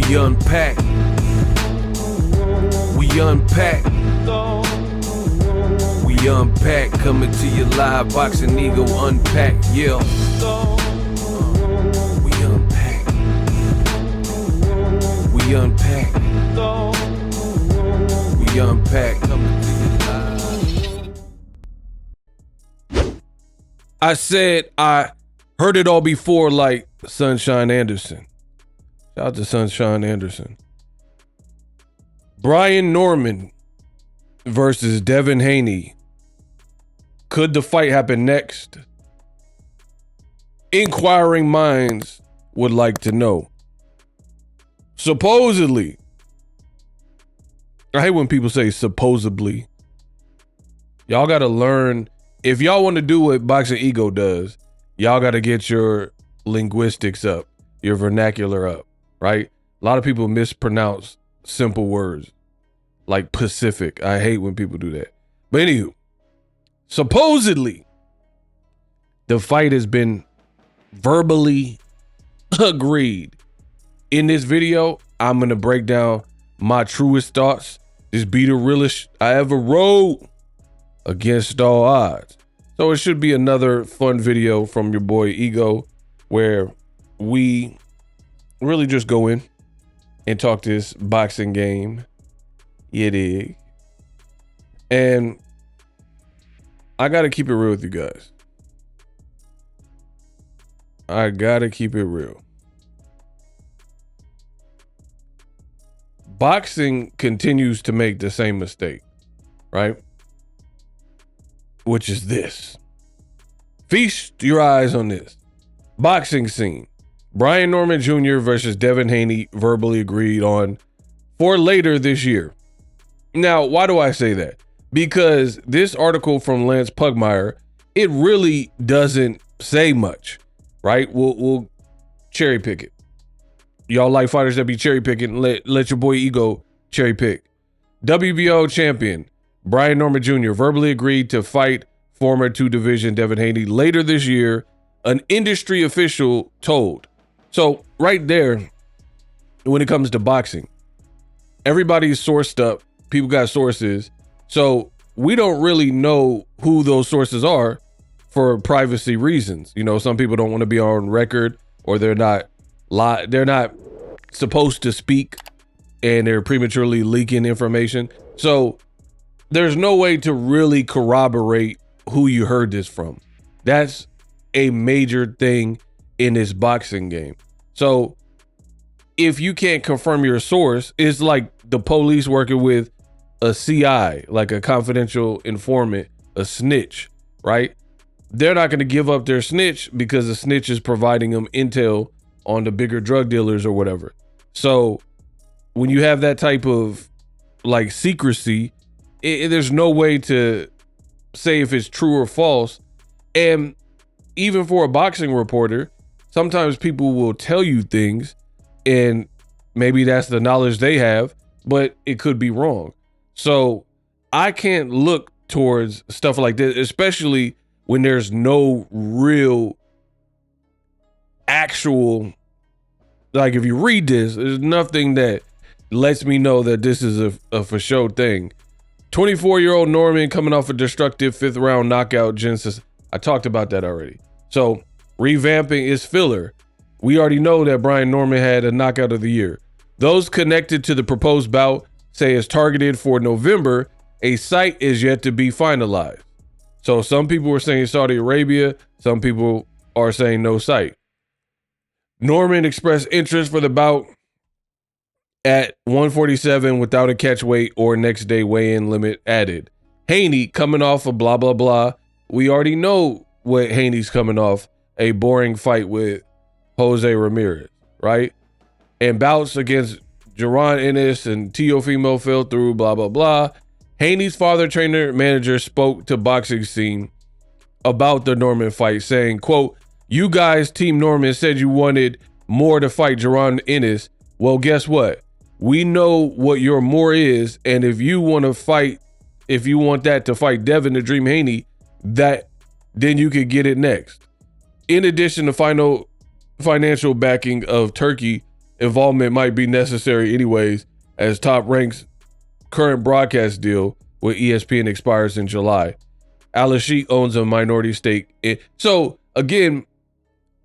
We unpack. We unpack. We unpack. Coming to you live, Boxing Ego unpack. Yeah. We unpack. We unpack. We unpack. Coming to you live. I said I heard it all before, like Sunshine Anderson. Shout out to Sunshine Anderson. Brian Norman versus Devin Haney. Could the fight happen next? Inquiring minds would like to know. Supposedly, I hate when people say supposedly. Y'all got to learn, if y'all want to do what Boxing Ego does, y'all got to get your linguistics up, your vernacular up, right? A lot of people mispronounce simple words like Pacific. I hate when people do that. But anywho, supposedly, the fight has been verbally agreed. In this video, I'm going to break down my truest thoughts. This be the realest I ever wrote against all odds. So it should be another fun video from your boy Ego, where we really just go in and talk this boxing game. You dig? And I got to keep it real with you guys. I got to keep it real. Boxing continues to make the same mistake, right? Which is this. Feast your eyes on this. Boxing scene. Brian Norman Jr. versus Devin Haney verbally agreed on for later this year. Now, why do I say that? Because this article from Lance Pugmire, it really doesn't say much, right? We'll cherry pick it. Y'all like fighters that be cherry picking, let your boy Ego cherry pick. WBO champion Brian Norman Jr. verbally agreed to fight former 2 division Devin Haney later this year, an industry official told. So right there, when it comes to boxing, everybody's sourced up. People got sources. So we don't really know who those sources are for privacy reasons. You know, some people don't want to be on record, or they're not supposed to speak, and they're prematurely leaking information. So there's no way to really corroborate who you heard this from. That's a major thing in this boxing game. So if you can't confirm your source, it's like the police working with a CI, like a confidential informant, a snitch, right? They're not going to give up their snitch because the snitch is providing them intel on the bigger drug dealers or whatever. So when you have that type of like secrecy, there's no way to say if it's true or false. And even for a boxing reporter, sometimes people will tell you things and maybe that's the knowledge they have, but it could be wrong. So I can't look towards stuff like this, especially when there's no real actual, like if you read this, there's nothing that lets me know that this is a for show thing. 24-year-old Norman coming off a destructive 5th round knockout Genesis. I talked about that already. So revamping is filler. We already know that Brian Norman had a knockout of the year. Those connected to the proposed bout say it's targeted for November. A site is yet to be finalized. So some people were saying Saudi Arabia. Some people are saying no site. Norman expressed interest for the bout at 147 without a catch weight or next day weigh-in limit added. Haney coming off of blah, blah, blah. We already know what Haney's coming off, a boring fight with Jose Ramirez, right? And bouts against Jaron Ennis and Teofimo fell through, blah, blah, blah. Haney's father, trainer, manager spoke to Boxing Scene about the Norman fight, saying, quote, "You guys, Team Norman, said you wanted more to fight Jaron Ennis. Well, guess what? We know what your more is, and if you want that to fight Devin the Dream Haney, then you could get it next. In addition to financial backing of Turkey involvement might be necessary anyways, as Top Rank's current broadcast deal with ESPN expires in July. Al-Ashik owns a minority stake. So again,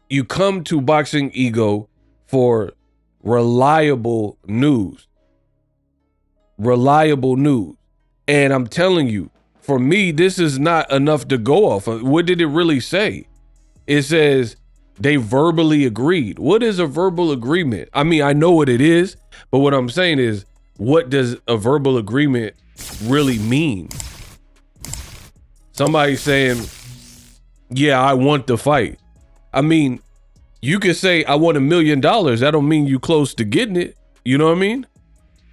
you come to Boxing Ego for reliable news. Reliable news. And I'm telling you, for me, this is not enough to go off of. What did it really say? It says they verbally agreed. What is a verbal agreement? I mean, I know what it is, but what I'm saying is, what does a verbal agreement really mean? Somebody saying, yeah, I want the fight. I mean, you could say, I want $1 million. That don't mean you close to getting it. You know what I mean?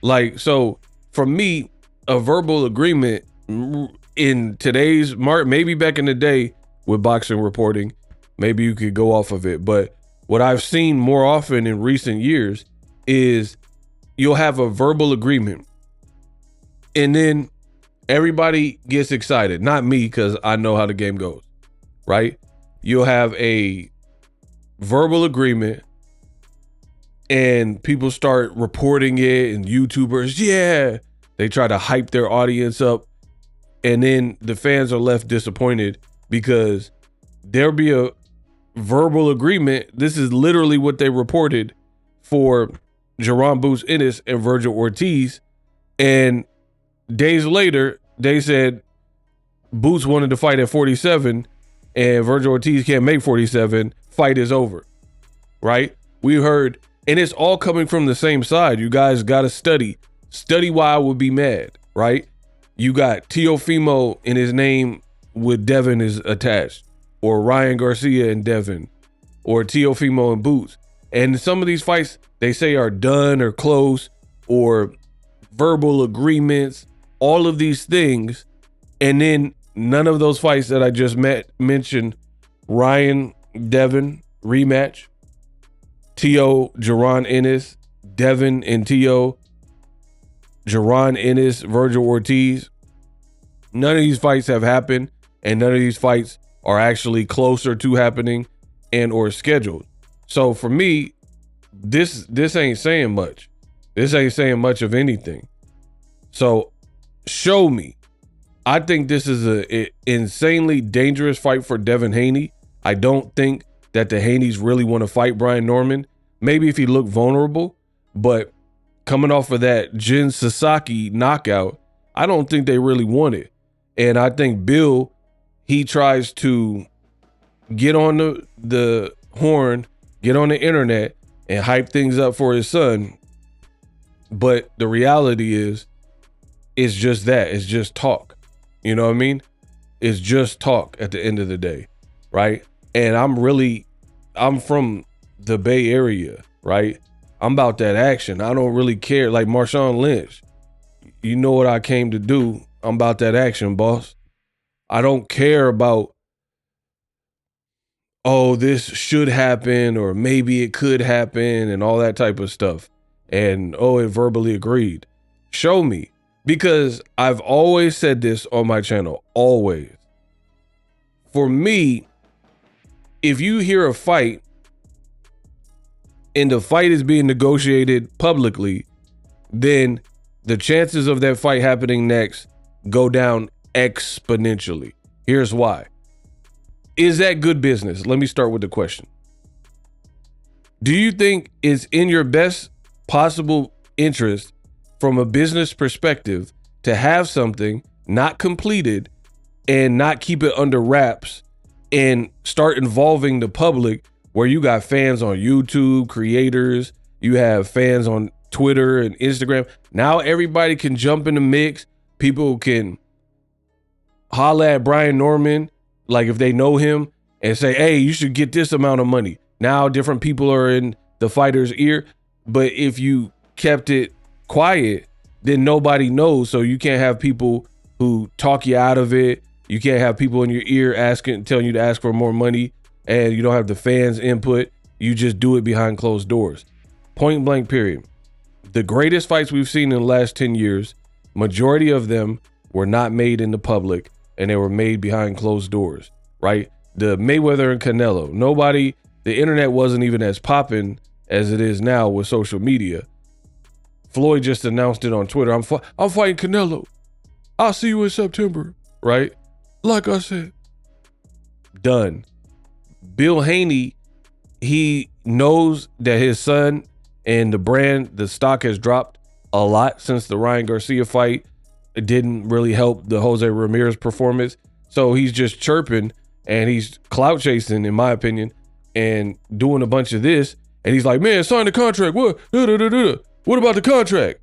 Like, so for me, a verbal agreement in today's market, maybe back in the day with boxing reporting, maybe you could go off of it. But what I've seen more often in recent years is you'll have a verbal agreement and then everybody gets excited. Not me, because I know how the game goes, right? You'll have a verbal agreement and people start reporting it, and YouTubers, yeah, they try to hype their audience up. And then the fans are left disappointed because there'll be a verbal agreement. This is literally what they reported for Jaron Boots Ennis and Virgil Ortiz. And days later, they said Boots wanted to fight at 47 and Virgil Ortiz can't make 47. Fight is over, right? We heard, and it's all coming from the same side. You guys got to study why I would be mad, right? You got Teofimo in his name with Devin is attached, or Ryan Garcia and Devin, or Teofimo and Boots. And some of these fights they say are done or close or verbal agreements, all of these things. And then none of those fights that I just mentioned, Ryan, Devin, rematch, Teo, Jaron Ennis, Devin and Teo, Jaron Ennis, Virgil Ortiz. None of these fights have happened, and none of these fights are actually closer to happening and or scheduled. So for me, this ain't saying much. This ain't saying much of anything. So show me. I think this is an insanely dangerous fight for Devin Haney. I don't think that the Haneys really want to fight Brian Norman. Maybe if he looked vulnerable, but coming off of that Jin Sasaki knockout, I don't think they really want it. And I think Bill, he tries to get on the horn, get on the internet and hype things up for his son. But the reality is, it's just that. It's just talk. You know what I mean? It's just talk at the end of the day, right? And I'm from the Bay Area, right? I'm about that action. I don't really care. Like Marshawn Lynch, you know what I came to do. I'm about that action, boss. I don't care about, oh, this should happen or maybe it could happen and all that type of stuff. And, oh, it verbally agreed. Show me. Because I've always said this on my channel, always. For me, if you hear a fight and the fight is being negotiated publicly, then the chances of that fight happening next go down exponentially. Here's why. Is that good business? Let me start with the question. Do you think it's in your best possible interest from a business perspective to have something not completed and not keep it under wraps and start involving the public, where you got fans on YouTube, creators, you have fans on Twitter and Instagram? Now everybody can jump in the mix. People can holla at Brian Norman, like if they know him, and say, hey, you should get this amount of money. Now different people are in the fighter's ear. But if you kept it quiet, then nobody knows. So you can't have people who talk you out of it. You can't have people in your ear telling you to ask for more money, and you don't have the fans' input. You just do it behind closed doors. Point blank, period. The greatest fights we've seen in the last 10 years, majority of them were not made in the public, and they were made behind closed doors, right? The Mayweather and Canelo, the internet wasn't even as popping as it is now with social media. Floyd just announced it on Twitter. I'm fighting Canelo. I'll see you in September, right? Like I said. Done. Bill Haney, he knows that his son and the brand, the stock has dropped a lot since the Ryan Garcia fight. It didn't really help the Jose Ramirez performance. So he's just chirping and he's clout chasing, in my opinion, and doing a bunch of this. And he's like, man, sign the contract. What? What about the contract?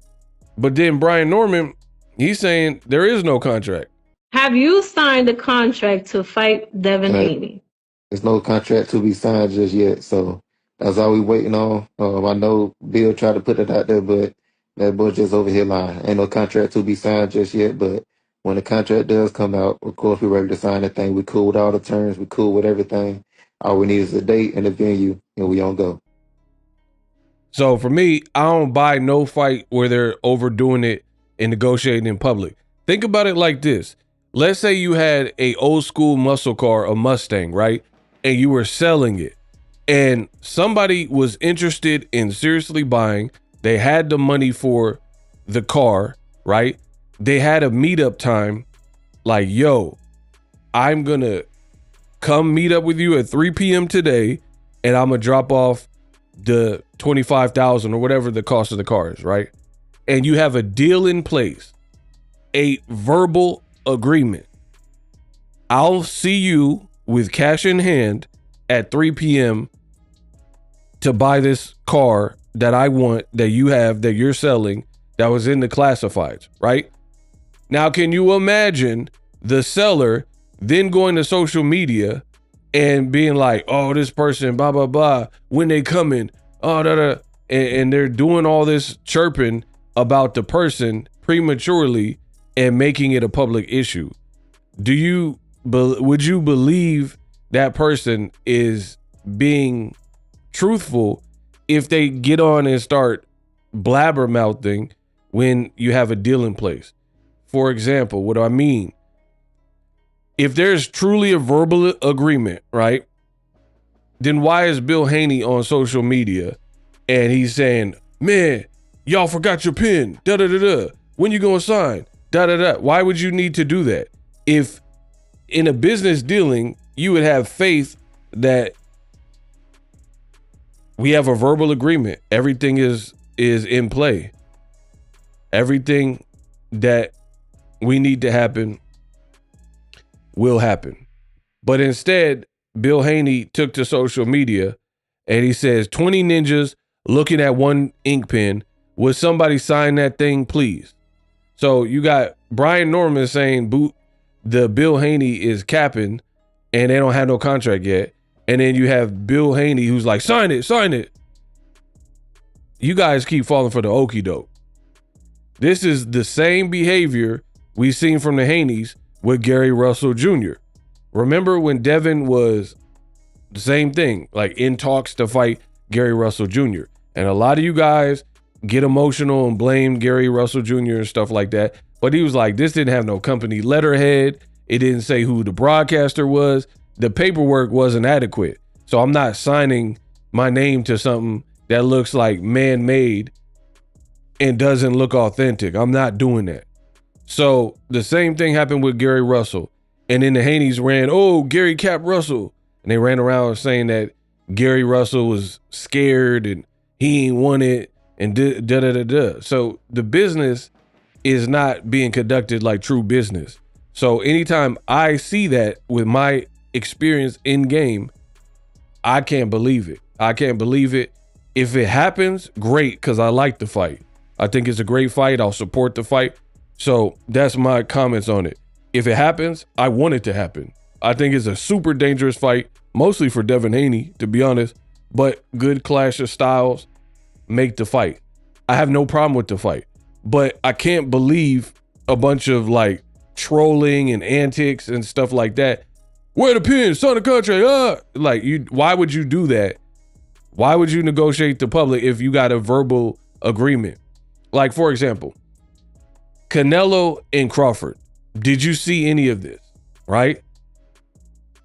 But then Brian Norman, he's saying there is no contract. Have you signed a contract to fight Devin Haney? There's no contract to be signed just yet, so that's all we waiting on. I know Bill tried to put it out there, but that boy just over here lying. Ain't no contract to be signed just yet, but when the contract does come out, of course we're ready to sign that thing. We cool with all the terms, we cool with everything. All we need is a date and a venue, and we on go. So for me, I don't buy no fight where they're overdoing it and negotiating in public. Think about it like this. Let's say you had a old school muscle car, a Mustang, right? And you were selling it and somebody was interested in seriously buying. They had the money for the car, right? They had a meetup time like, yo, I'm going to come meet up with you at 3 p.m. today and I'm going to drop off the $25,000 or whatever the cost of the car is, right? And you have a deal in place, a verbal agreement. I'll see you with cash in hand at 3 p.m. to buy this car that I want, that you have, that you're selling, that was in the classifieds, right? Now, can you imagine the seller then going to social media and being like, oh, this person, blah, blah, blah, when they coming, oh, da, da, and they're doing all this chirping about the person prematurely and making it a public issue? Would you believe that person is being truthful if they get on and start blabbermouthing when you have a deal in place? For example, what do I mean? If there's truly a verbal agreement, right? Then why is Bill Haney on social media and he's saying, man, y'all forgot your pen, da da da da. When you gonna sign? Da da da. Why would you need to do that? If in a business dealing, you would have faith that we have a verbal agreement. Everything is in play. Everything that we need to happen will happen. But instead, Bill Haney took to social media and he says, 20 ninjas looking at one ink pen. Would somebody sign that thing, please? So you got Brian Norman saying the Bill Haney is capping and they don't have no contract yet. And then you have Bill Haney who's like, sign it, sign it. You guys keep falling for the okie doke. This is the same behavior we've seen from the Haneys with Gary Russell Jr. Remember when Devin was the same thing, like in talks to fight Gary Russell Jr. And a lot of you guys get emotional and blame Gary Russell Jr. and stuff like that. But he was like, this didn't have no company letterhead. It didn't say who the broadcaster was. The paperwork wasn't adequate. So I'm not signing my name to something that looks like man-made and doesn't look authentic. I'm not doing that. So the same thing happened with Gary Russell. And then the Haneys ran, oh, Gary Cap Russell. And they ran around saying that Gary Russell was scared and he ain't want it and da da da da. So the business is not being conducted like true business. So anytime I see that with my experience in game, I can't believe it. I can't believe it. If it happens, great, because I like the fight. I think it's a great fight. I'll support the fight. So that's my comments on it. If it happens, I want it to happen. I think it's a super dangerous fight, mostly for Devin Haney, to be honest, but good clash of styles make the fight. I have no problem with the fight, but I can't believe a bunch of like trolling and antics and stuff like that. Where the pins, sign the contract. Like why would you do that? Why would you negotiate the public if you got a verbal agreement? Like, for example, Canelo and Crawford. Did you see any of this? Right?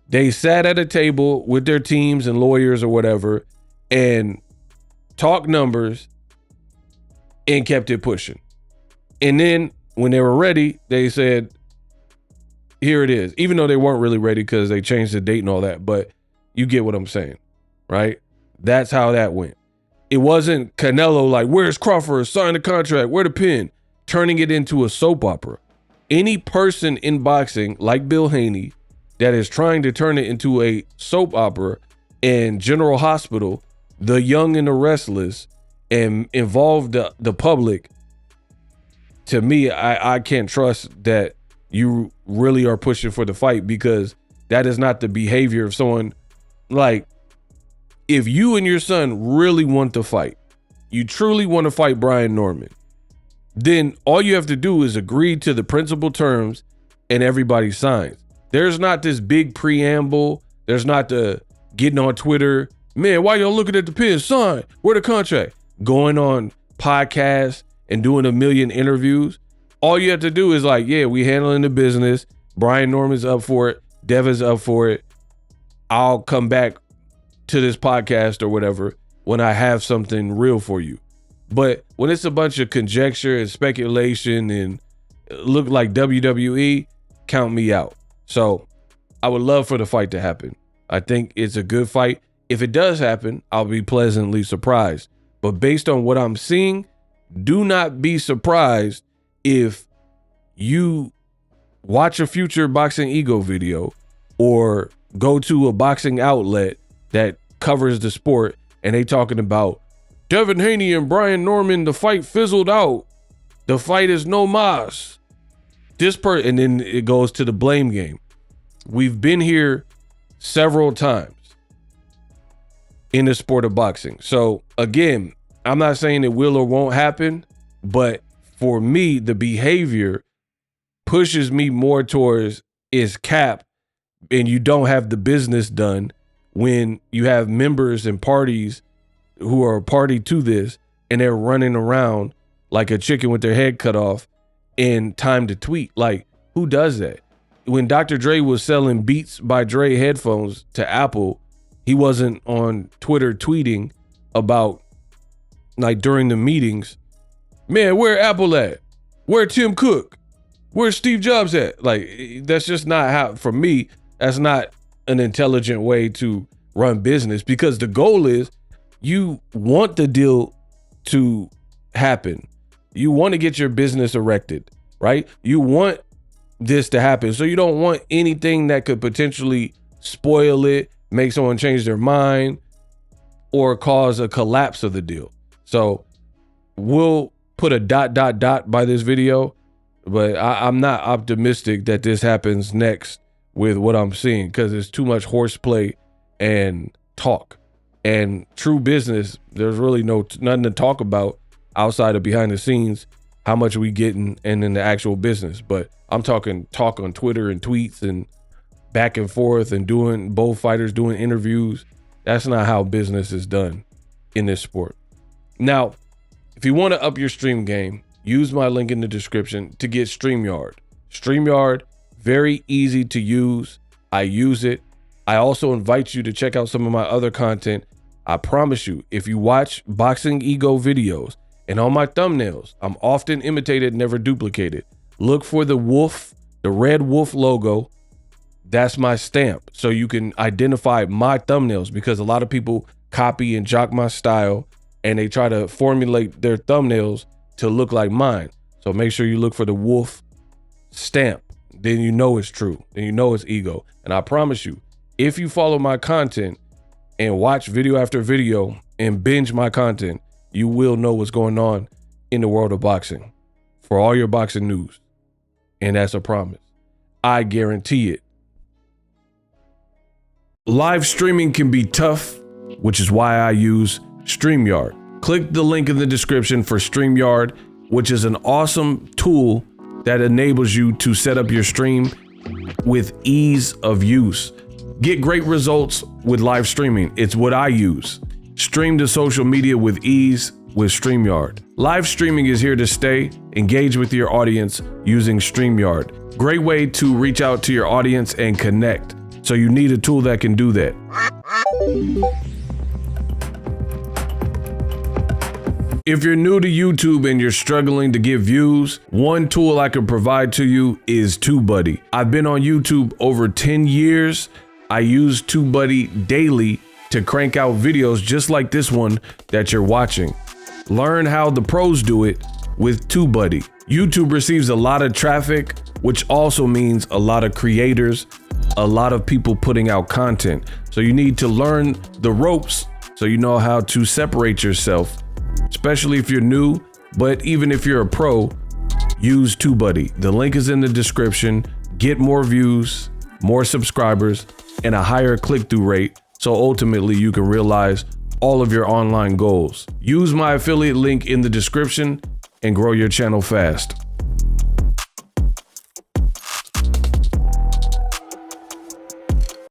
They sat at a table with their teams and lawyers or whatever, and talked numbers, and kept it pushing. And then when they were ready, they said, here it is. Even though they weren't really ready because they changed the date and all that, but you get what I'm saying, right? That's how that went. It wasn't Canelo like, where's Crawford? Sign the contract. Where the pin? Turning it into a soap opera. Any person in boxing like Bill Haney that is trying to turn it into a soap opera and General Hospital, The Young and the Restless, and involve the public, to me, I can't trust that you really are pushing for the fight, because that is not the behavior of someone. Like, if you and your son really want to fight, you truly want to fight Brian Norman, then all you have to do is agree to the principal terms and everybody signs. There's not this big preamble. There's not the getting on Twitter, man, why y'all looking at the pin? Sign, where the contract? Going on podcasts and doing a million interviews. All you have to do is like, yeah, we handling the business. Brian Norman's up for it. Devin's up for it. I'll come back to this podcast or whatever when I have something real for you. But when it's a bunch of conjecture and speculation and look like WWE, count me out. So I would love for the fight to happen. I think it's a good fight. If it does happen, I'll be pleasantly surprised. But based on what I'm seeing, do not be surprised if you watch a future Boxing Ego video or go to a boxing outlet that covers the sport and they talking about Devin Haney and Brian Norman, the fight fizzled out. The fight is no mas. And then it goes to the blame game. We've been here several times in the sport of boxing. So again, I'm not saying it will or won't happen, but for me, the behavior pushes me more towards is cap, and you don't have the business done when you have members and parties who are a party to this and they're running around like a chicken with their head cut off in time to tweet. Like, who does that? When Dr. Dre was selling Beats by Dre headphones to Apple, he wasn't on Twitter tweeting about, like, during the meetings, man, where Apple at? Where Tim Cook? Where's Steve Jobs at? Like, that's just not how, for me, that's not an intelligent way to run business, because the goal is you want the deal to happen. You want to get your business erected, right? You want this to happen. So you don't want anything that could potentially spoil it, make someone change their mind, or cause a collapse of the deal. So we'll put a ... by this video, but I'm not optimistic that this happens next with what I'm seeing, because it's too much horseplay and talk. And true business, there's really nothing to talk about outside of behind the scenes, how much we getting and in the actual business. But I'm talking talk on Twitter and tweets and back and forth and doing both fighters doing interviews. That's not how business is done in this sport. Now, if you want to up your stream game, use my link in the description to get StreamYard. StreamYard, very easy to use. I use it. I also invite you to check out some of my other content. I promise you, if you watch Boxing Ego videos and on my thumbnails, I'm often imitated, never duplicated. Look for the wolf, the red wolf logo. That's my stamp. So you can identify my thumbnails, because a lot of people copy and jock my style and they try to formulate their thumbnails to look like mine. So make sure you look for the wolf stamp. Then you know it's true. Then you know it's Ego. And I promise you, if you follow my content and watch video after video and binge my content, you will know what's going on in the world of boxing for all your boxing news. And that's a promise. I guarantee it. Live streaming can be tough, which is why I use StreamYard. Click the link in the description for StreamYard, which is an awesome tool that enables you to set up your stream with ease of use. Get great results with live streaming. It's what I use. Stream to social media with ease with StreamYard. Live streaming is here to stay. Engage with your audience using StreamYard. Great way to reach out to your audience and connect. 'em. connect. So you need a tool that can do that. If you're new to YouTube and you're struggling to get views, one tool I can provide to you is TubeBuddy. I've been on YouTube over 10 years. I use TubeBuddy daily to crank out videos just like this one that you're watching. Learn how the pros do it with TubeBuddy. YouTube receives a lot of traffic, which also means a lot of creators, a lot of people putting out content. So you need to learn the ropes so you know how to separate yourself, especially if you're new, but even if you're a pro, use TubeBuddy. The link is in the description. Get more views, more subscribers, and a higher click-through rate, so ultimately you can realize all of your online goals. Use my affiliate link in the description and grow your channel fast.